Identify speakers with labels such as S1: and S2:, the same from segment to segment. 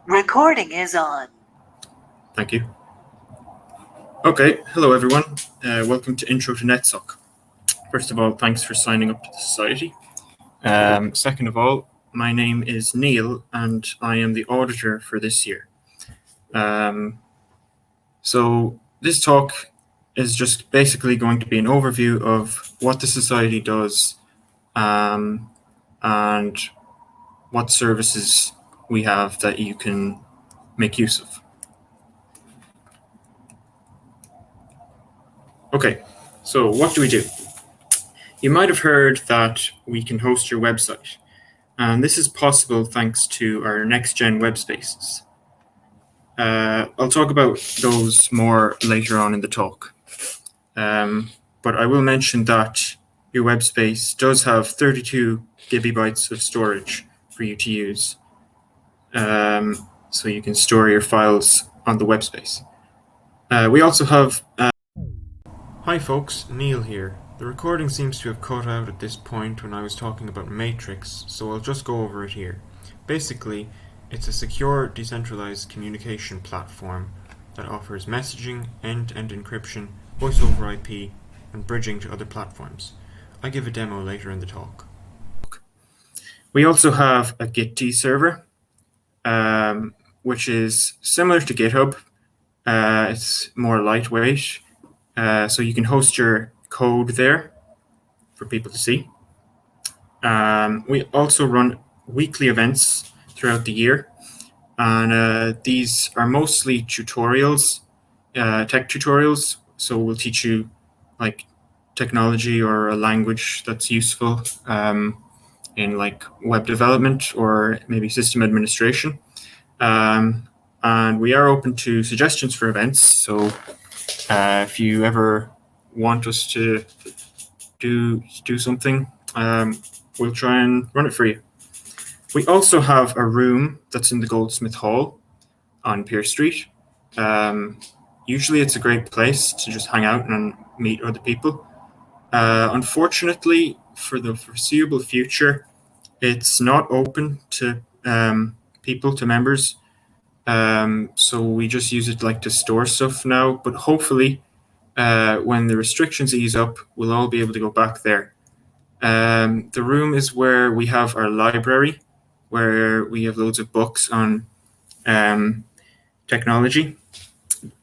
S1: Recording is on.
S2: Thank you. Okay, hello everyone. Welcome to Intro to Netsoc. First of all, thanks for signing up to the society. Second of all, my name is Neil and I am the auditor for this year. So this talk is just basically going to be an overview of what the society does and what services we have that you can make use of. Okay, so what do we do? You might have heard that we can host your website, and this is possible thanks to our next-gen web spaces. I'll talk about those more later on in the talk, but I will mention that your web space does have 32 gigabytes of storage for you to use, so you can store your files on the web space. We also have... Hi folks, Neil here. The recording seems to have cut out at this point when I was talking about Matrix, so I'll just go over it here. Basically, it's a secure, decentralized communication platform that offers messaging, end-to-end encryption, voice over IP, and bridging to other platforms. I give a demo later in the talk. We also have a Git server, which is similar to GitHub. It's more lightweight, so you can host your code there for people to see. We also run weekly events throughout the year, and these are mostly tutorials, tech tutorials. So we'll teach you like technology or a language that's useful in like web development or maybe system administration. And we are open to suggestions for events. So if you ever want us to do something, we'll try and run it for you. We also have a room that's in the Goldsmith Hall on Pier Street. Usually it's a great place to just hang out and meet other people. Unfortunately, for the foreseeable future, it's not open to people, to members. So we just use it like to store stuff now, but hopefully when the restrictions ease up, we'll all be able to go back there. The room is where we have our library, where we have loads of books on technology,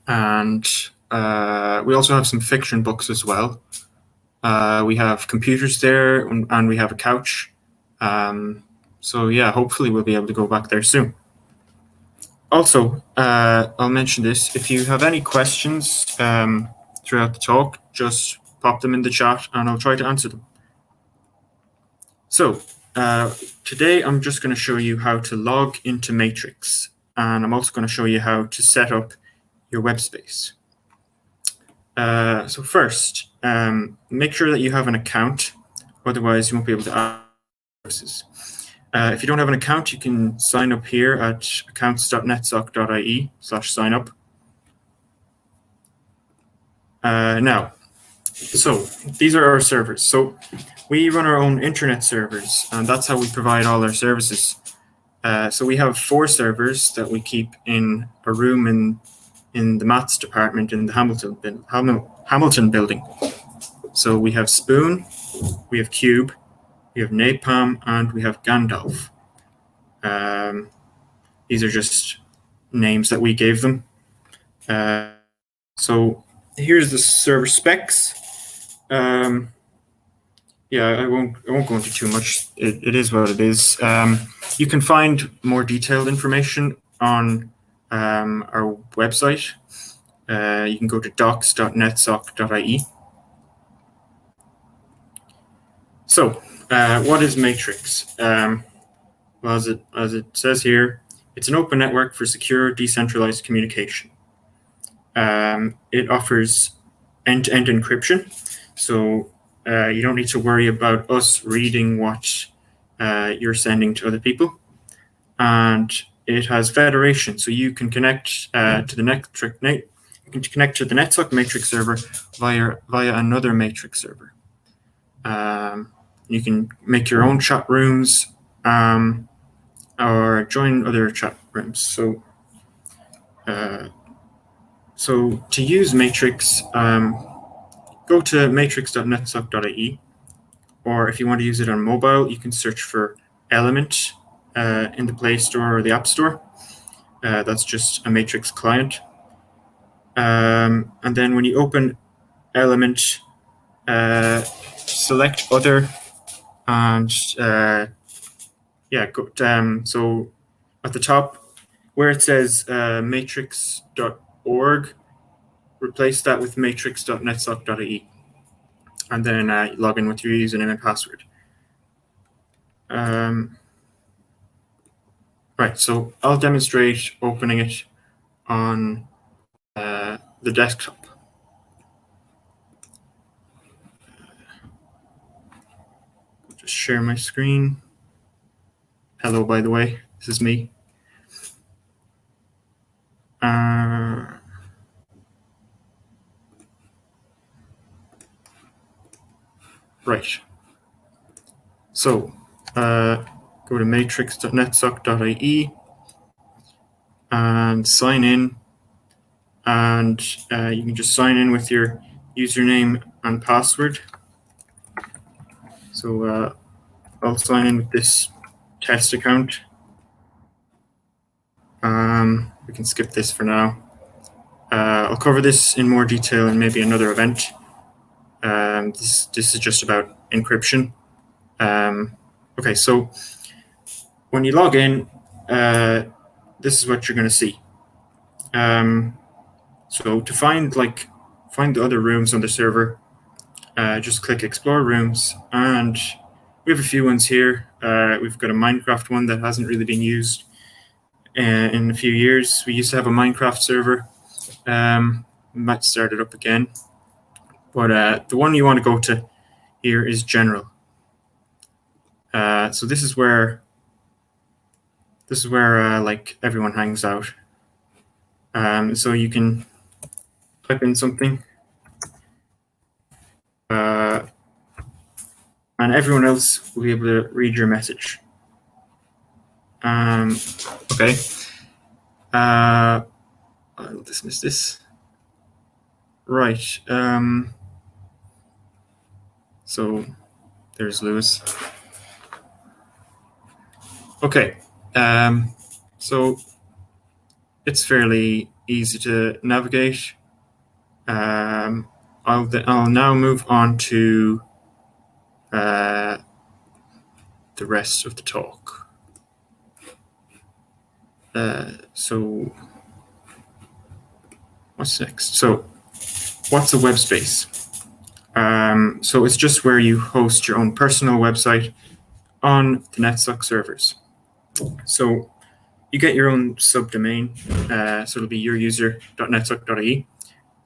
S2: and we also have some fiction books as well. We have computers there, and we have a couch. So yeah, hopefully we'll be able to go back there soon. Also, I'll mention this. If you have any questions throughout the talk, just pop them in the chat and I'll try to answer them. So today I'm just going to show you how to log into Matrix, and I'm also going to show you how to set up your web space. So first, make sure that you have an account, otherwise you won't be able to access services. If you don't have an account, you can sign up here at accounts.netsoc.ie/signup. Now, so these are our servers. So we run our own internet servers, and that's how we provide all our services. So we have 4 servers that we keep in a room in the maths department in the Hamilton building. So we have Spoon, we have Cube, we have Napalm, and we have Gandalf. These are just names that we gave them. So here's the server specs. Yeah, I won't go into too much. It is what it is. You can find more detailed information on our website. You can go to docs.netsoc.ie. So, what is Matrix? Well, as it says here, it's an open network for secure, decentralized communication. It offers end-to-end encryption, so you don't need to worry about us reading what you're sending to other people. And it has federation, so you can connect to the Netsoc Matrix server via another Matrix server. You can make your own chat rooms, and or join other chat rooms. So to use Matrix, go to matrix.netsoc.ie, or if you want to use it on mobile, you can search for Element in the Play Store or the App Store. That's just a Matrix client. And then when you open Element, select Other, and so at the top where it says matrix.org, replace that with matrix.netsoc.ie, and then log in with your username and password. Right, so I'll demonstrate opening it on the desktop. Just share my screen. Hello, by the way, this is me. Right. So go to matrix.netsoc.ie and sign in. And you can just sign in with your username and password. So I'll sign in with this test account. We can skip this for now. I'll cover this in more detail in maybe another event. This is just about encryption. Okay, so when you log in, this is what you're going to see. So to find the other rooms on the server, just click Explore Rooms, and we have a few ones here. We've got a Minecraft one that hasn't really been used in a few years. We used to have a Minecraft server. We might start it up again. But the one you want to go to here is General. So this is where like everyone hangs out. So you can type in something, and everyone else will be able to read your message. Okay. I'll dismiss this. Right. So there's Lewis. Okay. So it's fairly easy to navigate. I'll now move on to the rest of the talk. So what's next? So what's a web space? So it's just where you host your own personal website on the Netsoc servers. So you get your own subdomain, so it'll be youruser.netsoc.ie.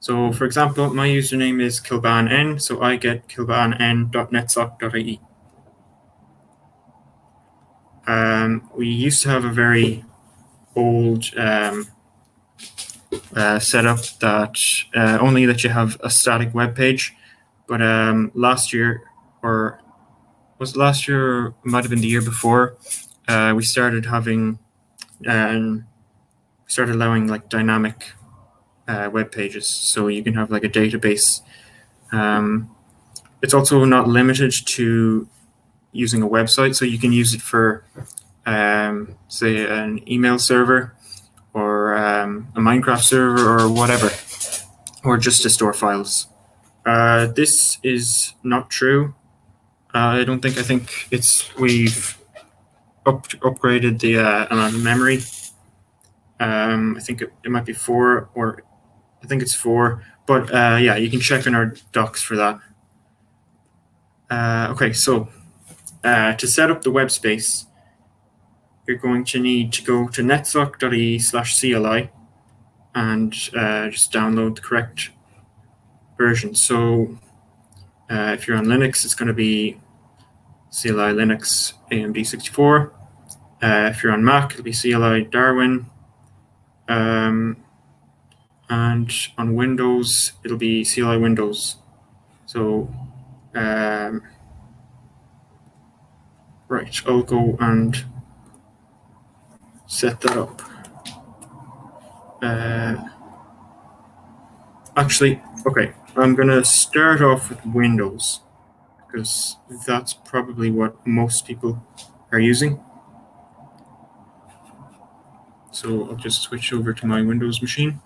S2: So for example, my username is kilban.n, so I get kilban.n.netsoc.ie. We used to have a very old setup that only let you have a static web page, but last year, or was it last year, or it might have been the year before, we started having started allowing like dynamic web pages, so you can have like a database. It's also not limited to using a website, so you can use it for say an email server or a Minecraft server or whatever, or just to store files. This is not true. I think we've upgraded the amount of memory. I think it might be 4, or I think it's 4, but yeah, you can check in our docs for that. Okay, so to set up the web space, you're going to need to go to netsoc.ie/CLI and just download the correct version. So if you're on Linux, it's going to be CLI Linux AMD64. If you're on Mac, it'll be CLI Darwin. And on Windows, it'll be CLI Windows. So, right, I'll go and set that up. Actually, okay, I'm going to start off with Windows because that's probably what most people are using. So I'll just switch over to my Windows machine.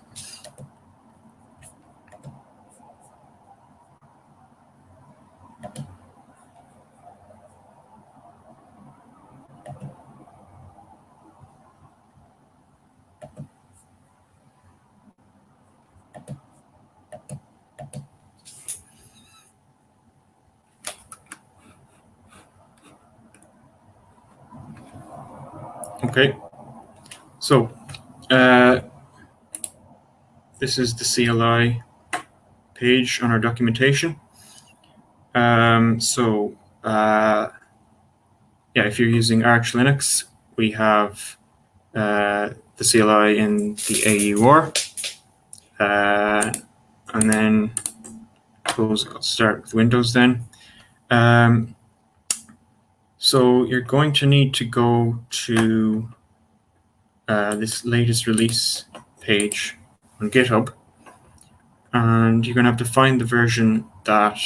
S2: Okay, so this is the CLI page on our documentation. Yeah, if you're using Arch Linux, we have the CLI in the AUR, and then I'll start with Windows then. So you're going to need to go to this latest release page on GitHub, and you're going to have to find the version that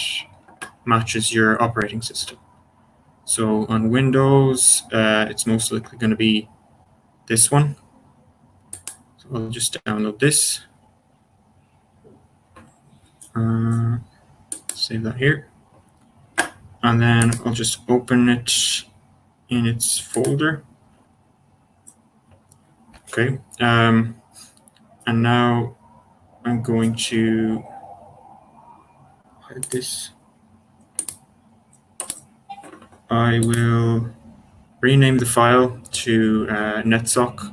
S2: matches your operating system. So on Windows, it's most likely going to be this one. So I'll just download this. Save that here. And then I'll just open it in its folder. Okay. And now I'm going to hide this. I will rename the file to Netsoc.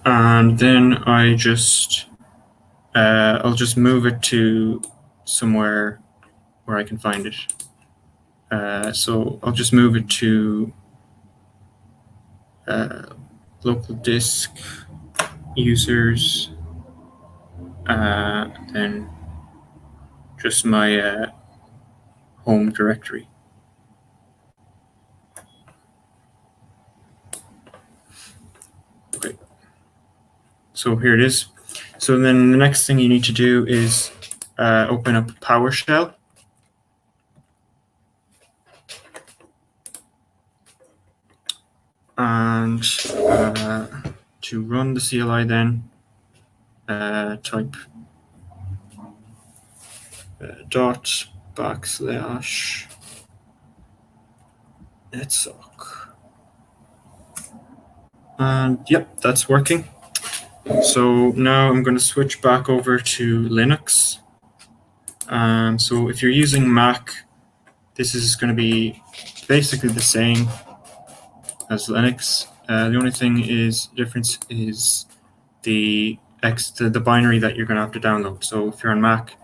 S2: And then I'll just move it to somewhere where I can find it. So I'll just move it to local disk, users, then just my home directory. Okay, so here it is. So then the next thing you need to do is open up PowerShell. And to run the CLI then, type /netsoc. And yep, that's working. So now I'm going to switch back over to Linux. So if you're using Mac, this is going to be basically the same as Linux. The only difference is the binary that you're going to have to download. So if you're on Mac,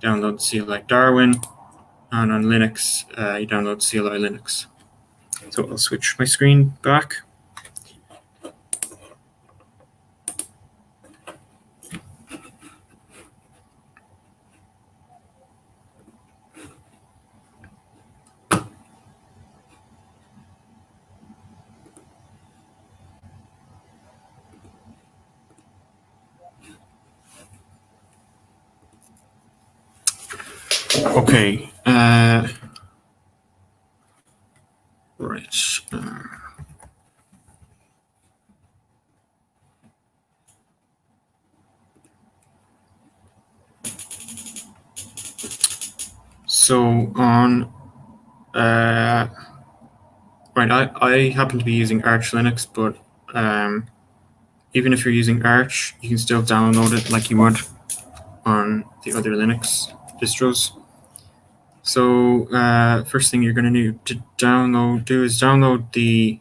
S2: download CLI Darwin, and on Linux, you download CLI Linux. So I'll switch my screen back. Okay. Right. So on, right, I happen to be using Arch Linux, but even if you're using Arch, you can still download it like you would on the other Linux distros. So first thing you're going to need to do is download the,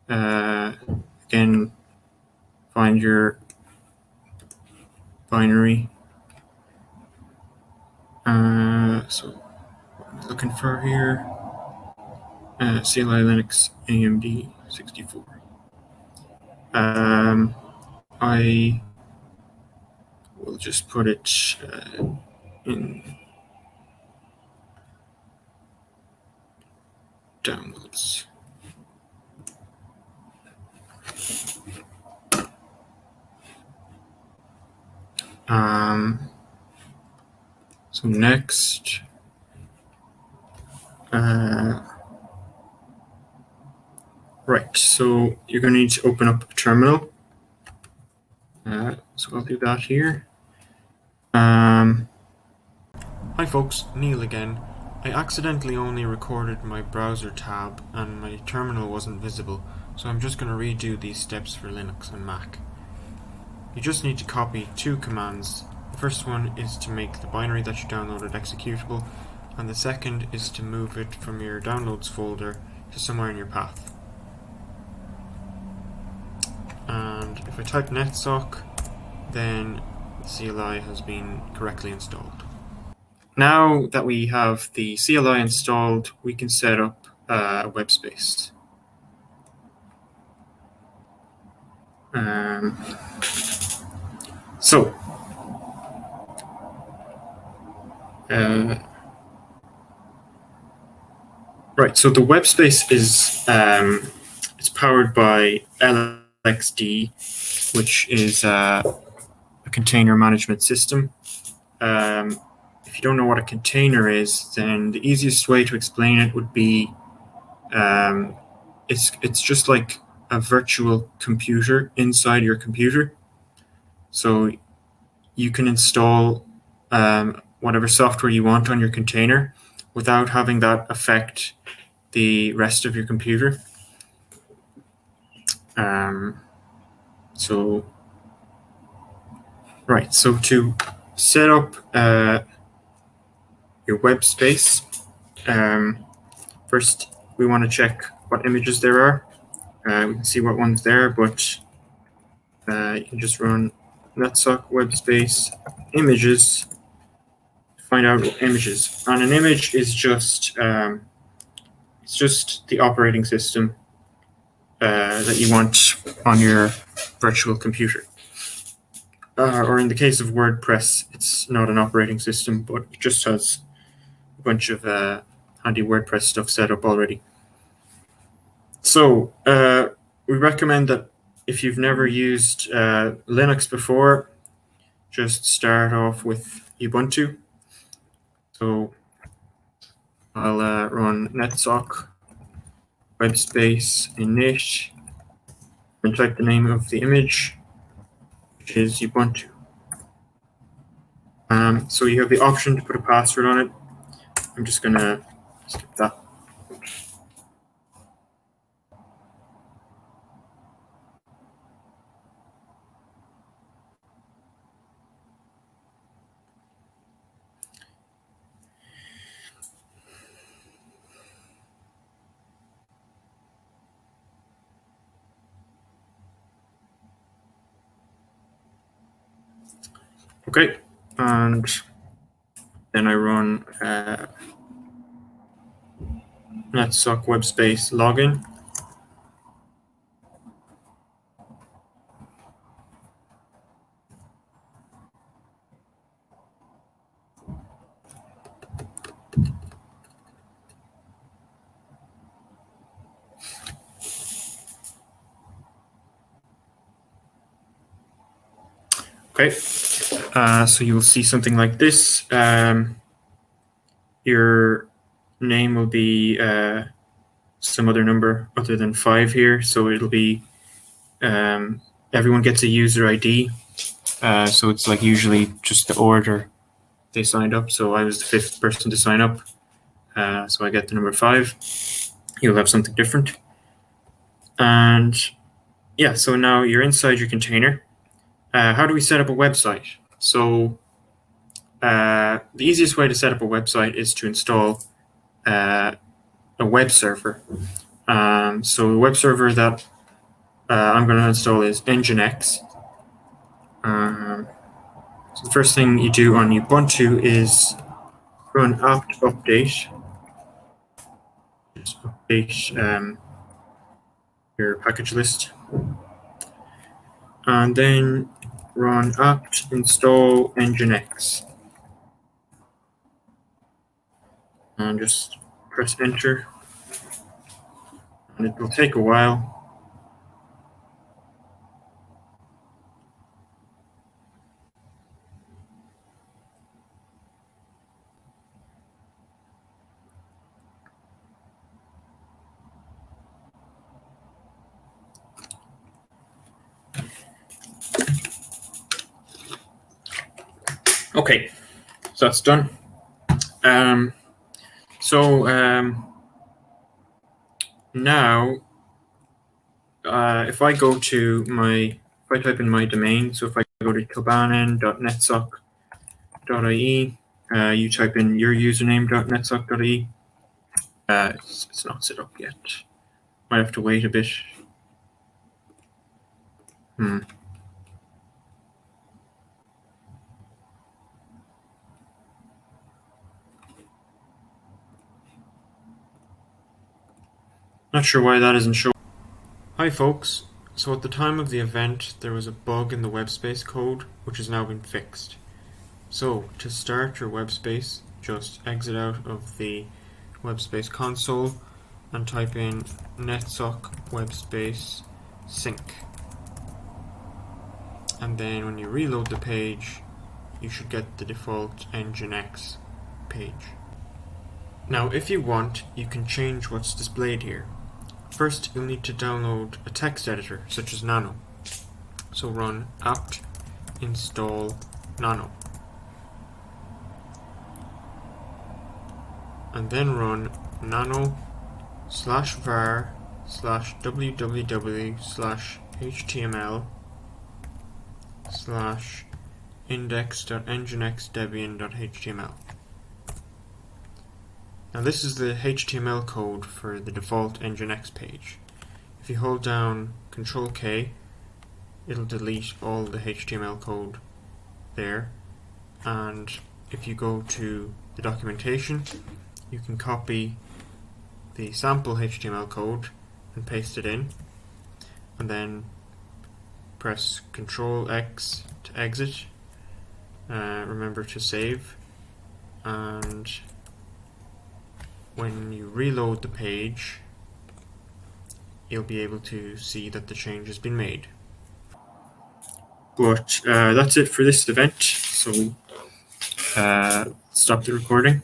S2: again, find your binary. So looking for here. CLI Linux AMD 64. I will just put it in downloads. So next, right, so you're going to need to open up a terminal. So I'll do that here. Hi folks, Neil again. I accidentally only recorded my browser tab and my terminal wasn't visible, so I'm just going to redo these steps for Linux and Mac. You just need to copy two commands. The first one is to make the binary that you downloaded executable, and the second is to move it from your downloads folder to somewhere in your path. And if I type Netsoc, then the CLI has been correctly installed. Now that we have the CLI installed, we can set up a web space. Right, so the web space is it's powered by LXD, which is a container management system. If you don't know what a container is, then the easiest way to explain it would be it's just like a virtual computer inside your computer. So you can install whatever software you want on your container without having that affect the rest of your computer. So to set up your web space, first we want to check what images there are. We can see what one's there, but you can just run netsoc web space images to find out what images. And an image is just it's just the operating system that you want on your virtual computer. Or in the case of WordPress, it's not an operating system, but it just has a bunch of handy WordPress stuff set up already. So we recommend that if you've never used Linux before, just start off with Ubuntu. So I'll run netsoc web space init and type the name of the image, which is Ubuntu. So you have the option to put a password on it. I'm just going to skip that. Okay, and then I run netsoc web space login. Okay, so you will see something like this. Your name will be some other number other than 5 here. So it'll be, everyone gets a user ID. So it's like usually just the order they signed up. So I was the 5th person to sign up. So I get the number 5. You'll have something different. And yeah, so now you're inside your container. How do we set up a website? So the easiest way to set up a website is to install a web server. So the web server that I'm going to install is Nginx. So the first thing you do on Ubuntu is run apt update update your package list, and then run apt install nginx, and just press enter, and it will take a while. Okay, so that's done. Now, if I type in my domain, so if I go to kilbannon.netsoc.ie, you type in your username.netsoc.ie. It's not set up yet. Might have to wait a bit. Not sure why that isn't showing. Hi folks, so at the time of the event there was a bug in the webspace code which has now been fixed. So to start your webspace, just exit out of the webspace console and type in netsoc webspace sync. And then when you reload the page, you should get the default nginx page. Now if you want, you can change what's displayed here. First, you'll need to download a text editor, such as Nano. So run apt install Nano. And then run nano/var/www/html/index.nginx-debian.html. Now this is the HTML code for the default nginx page. If you hold down Ctrl K, it'll delete all the HTML code there, and if you go to the documentation, you can copy the sample HTML code and paste it in, and then press Ctrl X to exit. Remember to save, and when you reload the page, you'll be able to see that the change has been made. But that's it for this event, so stop the recording.